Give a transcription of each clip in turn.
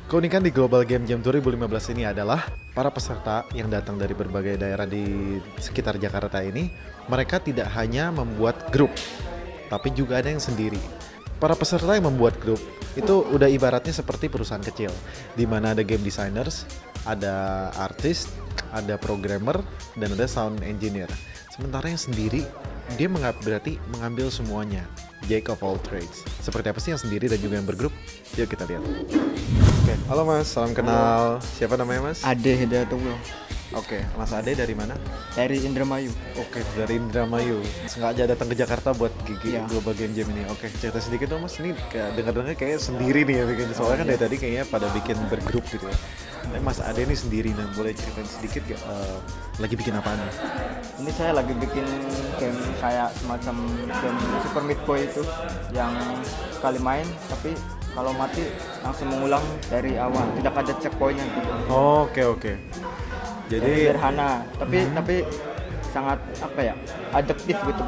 Keunikan di Global Game Jam 2015 ini adalah para peserta yang datang dari berbagai daerah di sekitar Jakarta ini, mereka tidak hanya membuat grup, tapi juga ada yang sendiri. Para peserta yang membuat grup itu udah ibaratnya seperti perusahaan kecil, di mana ada game designers, ada artis, ada programmer, dan ada sound engineer. Sementara yang sendiri, dia berarti mengambil semuanya, jack of all trades. Seperti apa sih yang sendiri dan juga yang bergrup? Yuk kita lihat. Oke, halo Mas, salam kenal. Siapa namanya Mas? Ade Hidayatullah. Oke, Mas Ade dari mana? Dari Indramayu. Oke, dari Indramayu. Sengaja datang ke Jakarta buat gigi Iya. Global Game Jam ini. Oke, cerita sedikit dong Mas. Ini dengar-dengar kayak sendiri nih ya bikin. Soalnya kan dari tadi kayaknya pada bikin bergrup gitu ya. Tapi Mas Ade ini sendiri, nah boleh ceritain sedikit gak, lagi bikin apaan nih? Ini saya lagi bikin game kayak semacam game Super Meat Boy itu yang sekali main tapi kalau mati langsung mengulang dari awal, tidak ada checkpointnya gitu. Oke. Jadi sederhana, tapi sangat apa ya, adiktif gitu.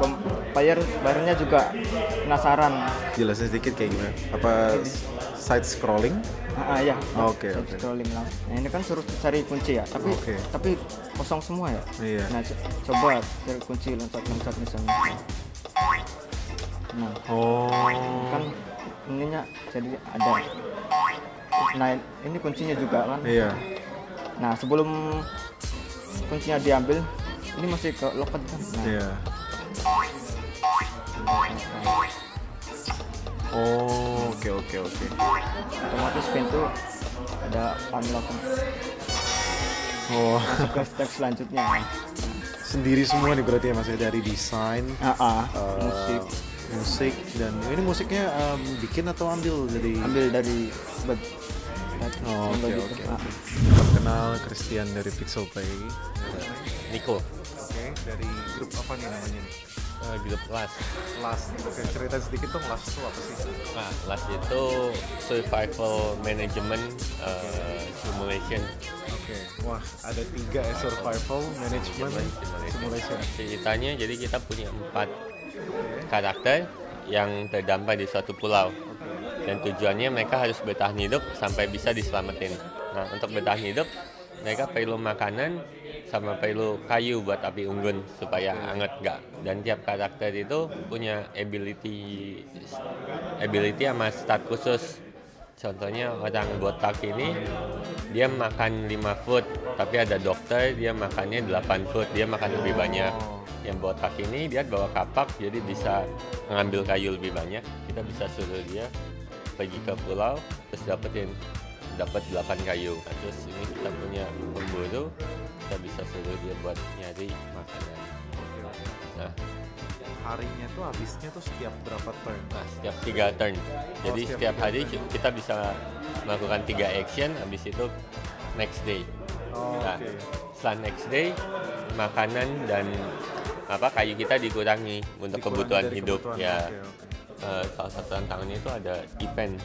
Bayarnya juga penasaran. jelasin sedikit kayak gimana? Apa side scrolling? Ya. Oke. Scrolling langsung. Nah, ini kan suruh cari kunci ya, tapi kosong semua ya. Iya. Nah, coba cari kunci loncat misalnya. Nah, kan ininya jadi ada. Nah, ini kuncinya juga kan. Iya. Nah, sebelum kuncinya diambil, ini masih ke loket kan. Nah, Iya. Oke. otomatis pintu ada unlock. Masuk ke step selanjutnya. Sendiri semua nih berarti ya Mas, dari desain, musik dan ini musiknya bikin atau ambil dari bed. Oke. Salam kenal, Christian dari Pixel Play. Niko, Oke, dari grup apa nih namanya nih? grup LAS. Last. Oke, cerita sedikit dong Last itu apa sih? Nah, LAS itu Survival Management Simulation. Oke, wah ada 3 ya, Survival Management Simulation. Ceritanya jadi kita punya 4 karakter yang terdampar di suatu pulau. Dan tujuannya mereka harus bertahan hidup sampai bisa diselamatin. Nah, untuk bertahan hidup mereka perlu makanan sama perlu kayu buat api unggun supaya anget gak. Dan tiap karakter itu punya ability sama stat khusus. Contohnya orang botak ini dia makan 5 food, tapi ada dokter dia makannya 8 food, dia makan lebih banyak. Yang botak ini dia bawa kapak jadi bisa mengambil kayu lebih banyak. Kita bisa suruh dia pergi ke pulau terus dapat 8 kayu. Nah, terus ini kita punya pemburu, kita bisa suruh dia buat nyari makanan. Nah, Harinya tuh habisnya tuh setiap berapa turn? setiap 3 turn. Jadi setiap setiap 3 hari turn. kita bisa melakukan 3 action, habis itu next day. Nah, setelah next day makanan dan kayu kita dikurangi untuk kebutuhan hidup ya. Salah satu tantangannya itu ada event.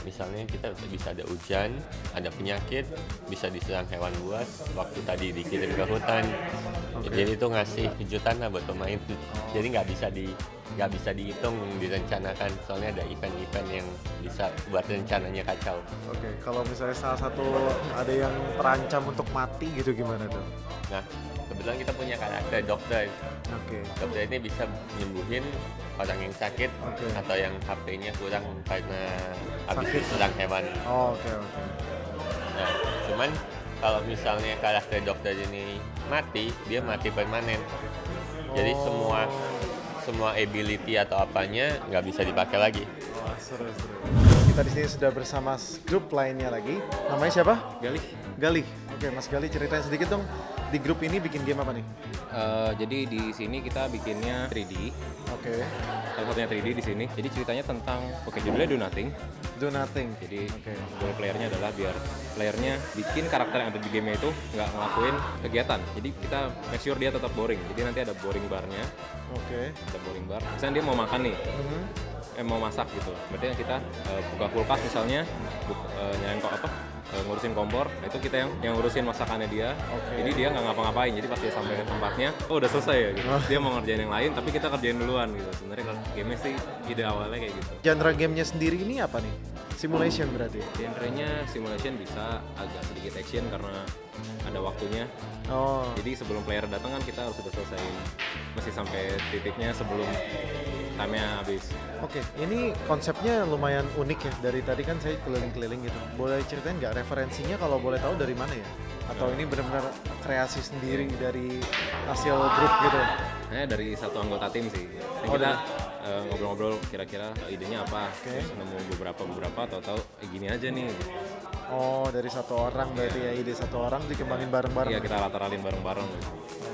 Misalnya kita bisa ada hujan, ada penyakit, bisa diserang hewan buas. Waktu tadi dikirim ke hutan, jadi itu ngasih kejutan lah buat pemain. Jadi nggak bisa dihitung, direncanakan. Soalnya ada event-event yang bisa buat rencananya kacau. Oke, kalau misalnya salah satu ada yang terancam untuk mati gitu gimana tuh? Nah, kebetulan kita punya karakter dokter. Oke. Dokter ini bisa menyembuhin orang yang sakit atau yang HP-nya kurang karena habis diserang hewan. Oke. Nah, cuman kalau misalnya karakter dokter ini mati, dia mati permanen. Jadi semua ability atau apanya nggak bisa dipakai lagi. Wah, seru. Kita di sini sudah bersama grup lainnya lagi. Namanya siapa? Galih. Oke, Mas Galih ceritain sedikit dong. Di grup ini bikin game apa nih? Jadi di sini kita bikinnya 3D. Oke. Salah satunya 3D di sini. Jadi ceritanya tentang, judulnya Do Nothing. Do Nothing. Jadi goal playernya adalah biar playernya bikin karakter yang ada di game itu nggak ngelakuin kegiatan. Jadi kita make sure dia tetap boring. Jadi nanti ada boring barnya. Oke. Ada boring bar. Misalnya dia mau makan nih. Mau masak gitu. Berarti kita buka kulkas misalnya, nyalain ngurusin kompor. Nah, itu kita yang ngurusin masakannya dia. Jadi dia nggak ngapa-ngapain. Jadi pas dia sampai ke tempatnya, oh udah selesai ya gitu. Dia mau ngerjain yang lain, tapi kita kerjain duluan gitu. Sebenarnya kalau game sih ide awalnya kayak gitu. Genre gamenya sendiri ini apa nih? Simulation berarti? Genrenya simulation bisa agak sedikit action karena ada waktunya. Oh. Jadi sebelum player datang kan kita harus sudah selesaiin. Masih sampai titiknya sebelum time-nya habis. Oke, ini konsepnya lumayan unik ya. Dari tadi kan saya keliling-keliling gitu. Boleh ceritain nggak referensinya kalau boleh tahu dari mana ya? Atau ini benar-benar kreasi sendiri dari hasil grup gitu? Dari satu anggota tim sih. Dan kita ngobrol-ngobrol kira-kira idenya apa. Terus nemu beberapa tahu-tahu gini aja nih. Oh, dari satu orang berarti ya, ide satu orang dikembangin bareng-bareng. Iya, kita lateralin bareng-bareng.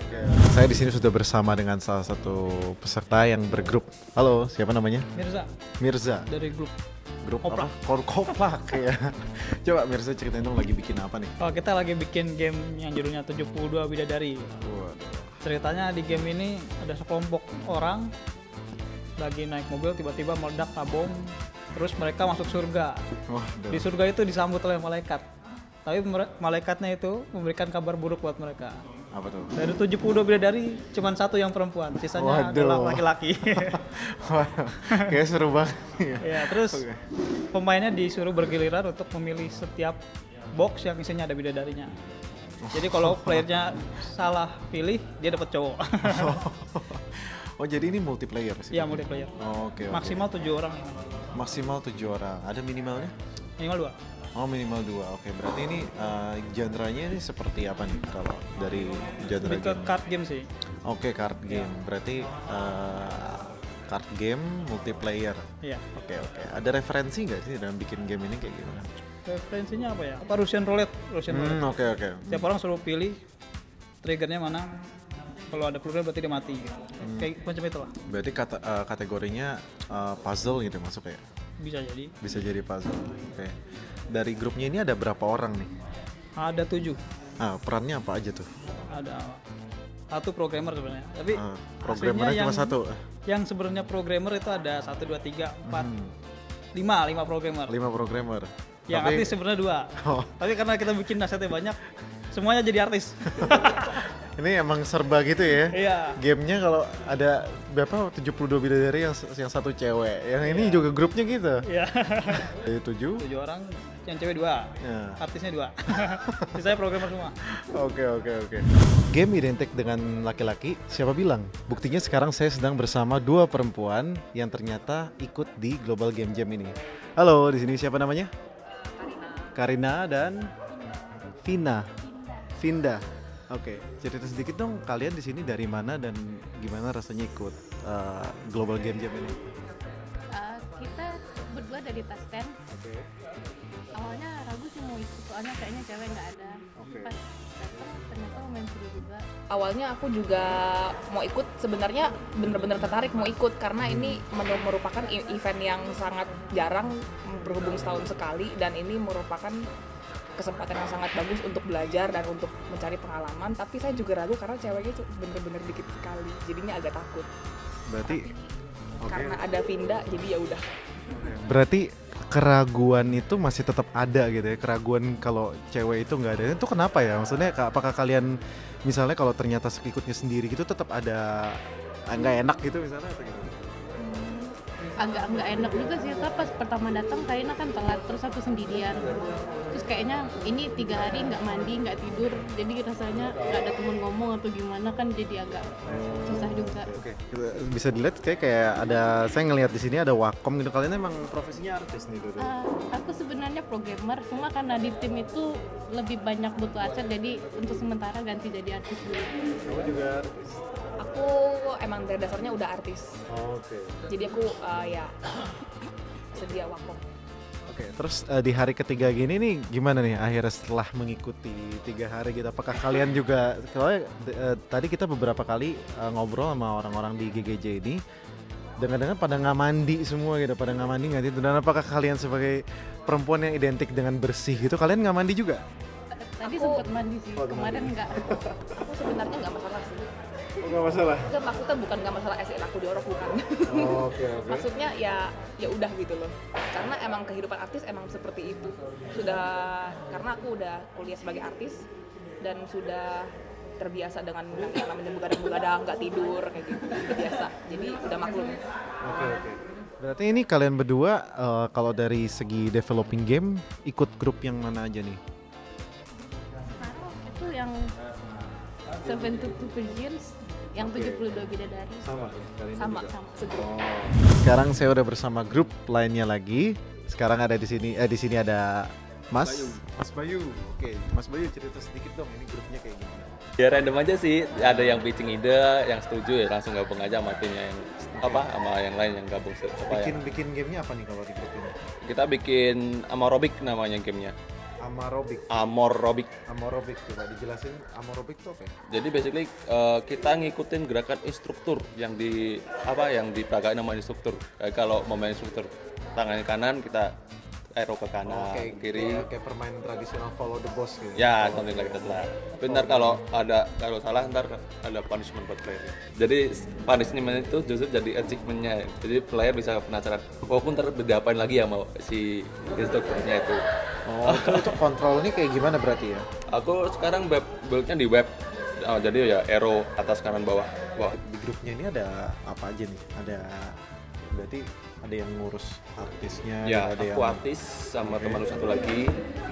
Oke. Saya di sini sudah bersama dengan salah satu peserta yang bergrup. Halo, siapa namanya? Mirza. Dari grup Koplak. Koplak ya. Coba Mirza ceritain dong lagi bikin apa nih? Oh, kita lagi bikin game yang judulnya 72 Bidadari. Waduh. Ceritanya di game ini ada sekelompok orang lagi naik mobil, tiba-tiba meledak bom, terus mereka masuk surga. Waduh. Di surga itu disambut oleh malaikat. Tapi malaikatnya itu memberikan kabar buruk buat mereka. Apa tuh? Dari 72 bidadari, cuma satu yang perempuan, sisanya adalah laki-laki. Wah, kayak seru banget. Ya, terus pemainnya disuruh bergiliran untuk memilih setiap box yang isinya ada bidadarinya. Jadi kalau playernya salah pilih, dia dapat cowok. Oh, jadi ini multiplayer sih? Iya, multiplayer. Oh, oke. Maksimal 7 orang. Maksimal 7 orang. Ada minimalnya? Minimal 2. Oh, minimal 2. Oke, berarti ini genre-nya ini seperti apa nih kalau dari genre Lebih ke game? card game sih. Oke, card game. Berarti card game multiplayer. Iya. Oke. Ada referensi nggak sih dalam bikin game ini kayak gimana? Referensinya apa ya? Apa Russian Roulette? Oke. Setiap orang suruh pilih triggernya mana. Kalau ada peluru berarti dia mati gitu. Kayak macam itu lah. Berarti kategorinya puzzle gitu masuk ya? Bisa jadi. Bisa jadi puzzle. Oke. Dari grupnya ini ada berapa orang nih? Ada 7. Perannya apa aja tuh? Ada satu programmer sebenarnya. Tapi programmernya cuma satu. Yang sebenarnya programmer itu ada 1, 2, 3, 4, 5 programmer. 5 programmer. Yang artis sebenarnya 2. Oh. Tapi karena kita bikin asetnya banyak, semuanya jadi artis. Ini emang serba gitu ya? Iya. Gamenya kalau ada berapa 72 bidadari yang satu cewek. Yang ini juga grupnya gitu. Iya. Jadi 7 orang, yang cewek 2. Ya. Artisnya 2. Sisanya programmer semua. Oke. Game identik dengan laki-laki, siapa bilang? Buktinya sekarang saya sedang bersama 2 perempuan yang ternyata ikut di Global Game Jam ini. Halo, di sini siapa namanya? Karina dan Vinda. Oke, cerita sedikit dong kalian di sini dari mana dan gimana rasanya ikut Global Game Jam ini? Kita berdua dari Tasken. Oke. Awalnya ragu sih mau ikut, soalnya kayaknya cewek nggak ada. Oke. Pas datang ternyata lumayan seru juga. Awalnya aku juga mau ikut, sebenarnya bener-bener tertarik mau ikut karena ini merupakan event yang sangat jarang, berhubung setahun sekali, dan ini merupakan kesempatan yang sangat bagus untuk belajar dan untuk mencari pengalaman. Tapi saya juga ragu karena ceweknya itu bener-bener dikit sekali, jadinya agak takut. Berarti Karena ada Vinda, jadi ya udah. Berarti keraguan itu masih tetap ada gitu ya, keraguan kalau cewek itu nggak ada. Itu kenapa ya? Maksudnya apakah kalian misalnya kalau ternyata ikutnya sendiri gitu tetap ada nggak enak gitu misalnya atau gitu? Agak nggak enak juga sih, kan pas pertama datang Karina kan telat, terus aku sendirian. Terus kayaknya ini 3 hari nggak mandi, nggak tidur, jadi rasanya nggak ada temen ngomong atau gimana kan, jadi agak susah juga. Oke. Bisa dilihat kayak ada, saya ngelihat di sini ada Wacom gitu. Kalian emang profesinya artis nih dulu? Aku sebenarnya programmer, cuma karena di tim itu lebih banyak butuh aset, jadi untuk sementara ganti jadi artis dulu. Kamu juga artis? Aku emang dari dasarnya udah artis. Oke. Jadi aku ya sedia Wacom. Oke, terus di hari ketiga gini nih gimana nih akhirnya setelah mengikuti 3 hari gitu? Apakah kalian juga, soalnya tadi kita beberapa kali ngobrol sama orang-orang di GGJ ini, dengar-dengar pada nggak mandi semua gitu, pada nggak mandi nggak tidur. Dan apakah kalian sebagai perempuan yang identik dengan bersih gitu, kalian nggak mandi juga? Tadi sempat mandi sih, kemarin nggak. Aku sebenarnya nggak masalah sih. Nggak masalah. Enggak, maksudnya bukan nggak masalah SN aku diorok, bukan. Oke. Maksudnya ya udah gitu loh. Karena emang kehidupan artis emang seperti itu. Karena aku udah kuliah sebagai artis dan sudah terbiasa dengan yang namanya begadang-begadang, nggak tidur kayak gitu. Biasa. Jadi udah maklum. Oke. Berarti ini kalian berdua kalau dari segi developing game ikut grup yang mana aja nih? Sekarang itu yang 72 Virgins, yang 72 Bidadari. Sama segrup. Sekarang saya udah bersama grup lainnya lagi. Sekarang ada di sini ada Mas Bayu. Oke, Mas Bayu cerita sedikit dong ini grupnya kayak gimana? Ya random aja sih, ada yang pitching ide, yang setuju ya langsung gabung aja sama timnya yang sama yang lain yang gabung. Bikin gamenya apa nih kalau di grup ini? Kita bikin Amorobic namanya gamenya. Amorobic. Coba dijelasin Amorobic itu apa ya? Jadi basically kita ngikutin gerakan instruktur yang diperagain sama instruktur. Kayak kalau mau main instruktur tangan kanan kita arrow ke kanan, kiri. Kayak permainan tradisional follow the boss gitu. Ya, something like that lah. Benar kalau salah ntar ada punishment buat player. Jadi punishment itu justru jadi achievementnya. Jadi player bisa penasaran. Walaupun ntar diapain lagi ya mau si instrukturnya itu. Oh, itu kontrolnya kayak gimana berarti ya? Aku sekarang build-nya di web. Jadi ya arrow atas kanan bawah. Di grupnya ini ada apa aja nih? Berarti ada yang ngurus artisnya, ya, ada aku artis sama teman satu lagi,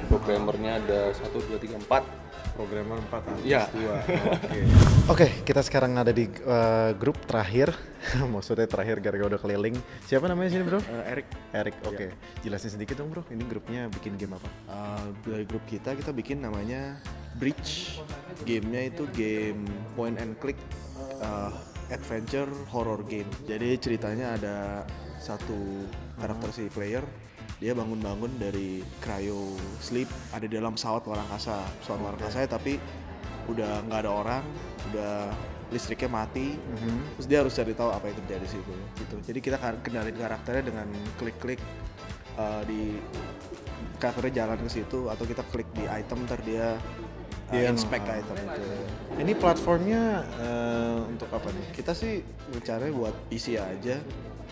programmernya ada 1, 2, 3, 4. Programmer 4, artis ya. 2. Oke, kita sekarang ada di grup terakhir. Maksudnya terakhir gara-gara udah keliling. Siapa namanya sini bro? Erik, oke. Jelasin sedikit dong bro, ini grupnya bikin game apa? Dari grup kita bikin namanya Bridge. Gamenya itu game point and click adventure horror game. Jadi ceritanya ada satu karakter si player, dia bangun-bangun dari cryo sleep, ada di dalam pesawat luar angkasa tapi udah nggak ada orang, udah listriknya mati, terus dia harus cari tahu apa yang terjadi sih gitu. Jadi kita kenalin karakternya dengan klik-klik di karakternya jalan ke situ, atau kita klik di item ntar dia inspect item itu. Ini platformnya untuk apa nih? Kita sih caranya buat PC aja.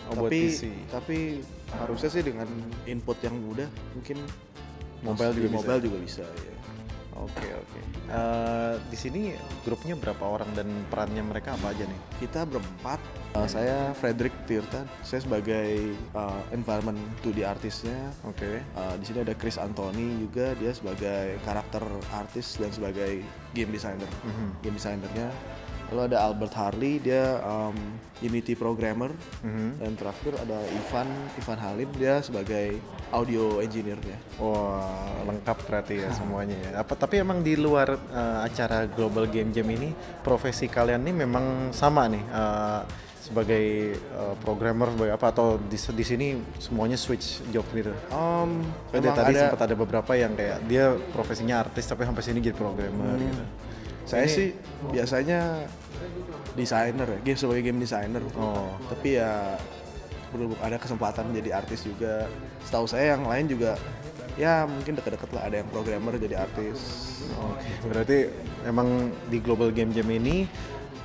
Tapi harusnya sih dengan input yang mudah, mungkin mobile juga bisa ya. Oke. Di sini grupnya berapa orang dan perannya mereka apa aja nih? Kita berempat. Saya Frederick Tirta, saya sebagai environment 2D artisnya. Oke. Di sini ada Chris Anthony juga, dia sebagai karakter artis dan sebagai game designer. Game designernya. Lalu ada Albert Harley, dia Unity programmer. Dan terakhir ada Ivan Halim, dia sebagai audio engineer-nya. Wah, lengkap berarti ya semuanya ya. Tapi emang di luar acara Global Game Jam ini profesi kalian ini memang sama nih sebagai programmer sebagai apa, atau di sini semuanya switch job gitu? Tadi sempat ada beberapa yang kayak dia profesinya artis tapi sampai sini jadi programmer gitu. Saya sih biasanya desainer ya, sebagai game designer. Tapi ya belum ada kesempatan jadi artis juga. Setahu saya yang lain juga ya mungkin deket-deket lah, ada yang programmer jadi artis. Berarti emang di Global Game Jam ini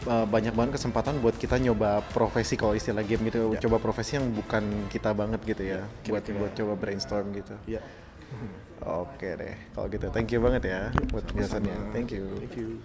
banyak banget kesempatan buat kita nyoba profesi, kalau istilah game gitu, coba profesi yang bukan kita banget gitu ya, buat coba brainstorm gitu. Iya. Oke deh, kalau gitu thank you banget ya buat penjelasannya. Thank you.